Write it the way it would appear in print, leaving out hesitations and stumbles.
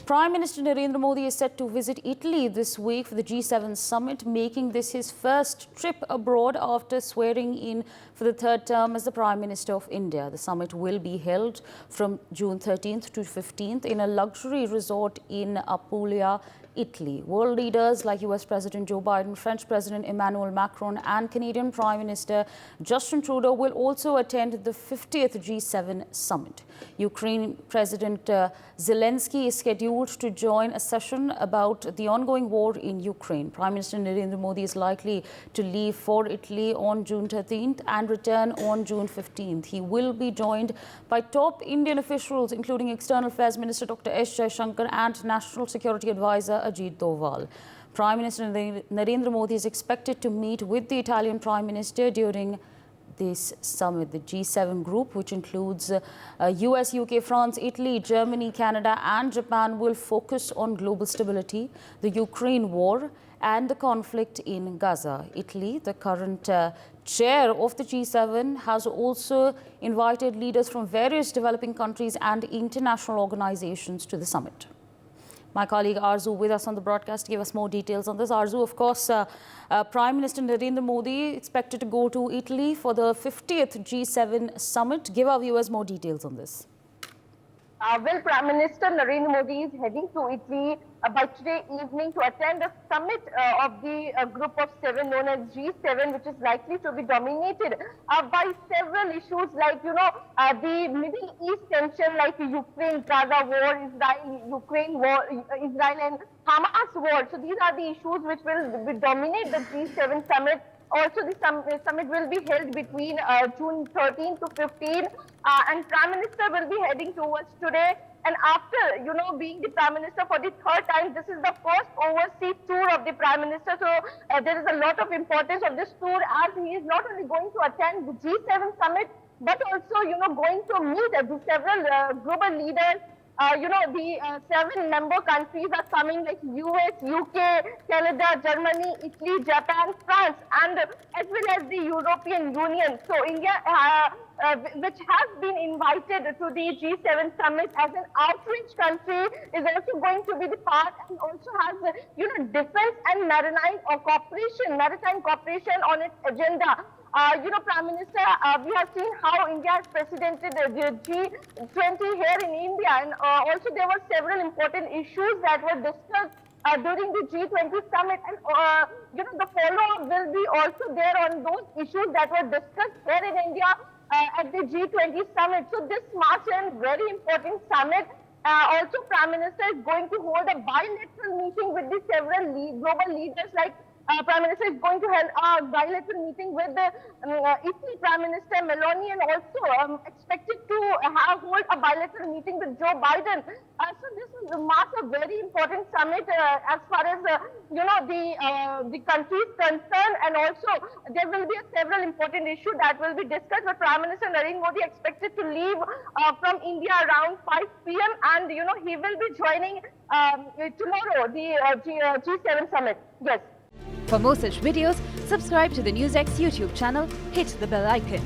Prime Minister Narendra Modi is set to visit Italy this week for the G7 summit, making this his first trip abroad after swearing in for the third term as the Prime Minister of India. The summit will be held from June 13th to 15th in a luxury resort in Apulia, Italy. World leaders like US President Joe Biden, French President Emmanuel Macron and Canadian Prime Minister Justin Trudeau will also attend the 50th G7 summit. Ukraine President Zelensky is scheduled to join a session about the ongoing war in Ukraine. Prime Minister Narendra Modi is likely to leave for Italy on June 13th and return on June 15th. He will be joined by top Indian officials, including External Affairs Minister Dr. S. Jaishankar and National Security Advisor Ajit Doval. Prime Minister Narendra Modi is expected to meet with the Italian Prime Minister during this summit. The G7 group, which includes US, UK, France, Italy, Germany, Canada and Japan, will focus on global stability, the Ukraine war and the conflict in Gaza. Italy, the current chair of the G7, has also invited leaders from various developing countries and international organizations to the summit. My colleague Arzu with us on the broadcast to give us more details on this. Arzu, of course, Prime Minister Narendra Modi expected to go to Italy for the 50th G7 summit. Give our viewers more details on this. Well, Prime Minister Narendra Modi is heading to Italy by today evening to attend a summit of the group of seven known as G7, which is likely to be dominated by several issues like, the Middle East tension like Ukraine-Gaza war, Israel-Ukraine war, Israel and Hamas war. So these are the issues which will dominate the G7 summit. Also, the summit will be held between June 13 to 15, and Prime Minister will be heading towards today. And after, being the Prime Minister for the third time, this is the first overseas tour of the Prime Minister. So there is a lot of importance of this tour, as he is not only going to attend the G7 summit, but also, going to meet the several global leaders. The seven member countries are coming like US, UK, Canada, Germany, Italy, Japan, France, and as well as the European Union. So India, which has been invited to the G7 summit as an outreach country, is also going to be the part, and also has, defense and maritime cooperation on its agenda. Prime Minister, we have seen how India has presidented the G20 here in India, and also there were several important issues that were discussed during the G20 summit, and the follow-up will be also there on those issues that were discussed here in India at the G20 summit. So this marks a very important summit. Also, Prime Minister is going to hold a bilateral meeting with the several global leaders like Prime Minister is going to hold a bilateral meeting with the Italy Prime Minister Meloni, and also expected to hold a bilateral meeting with Joe Biden. So this marks a very important summit as far as the country is concerned, and also there will be several important issues that will be discussed. But Prime Minister Narendra Modi expected to leave from India around 5 p.m. and he will be joining tomorrow the G7 summit. Yes. For more such videos, subscribe to the NewsX YouTube channel, hit the bell icon.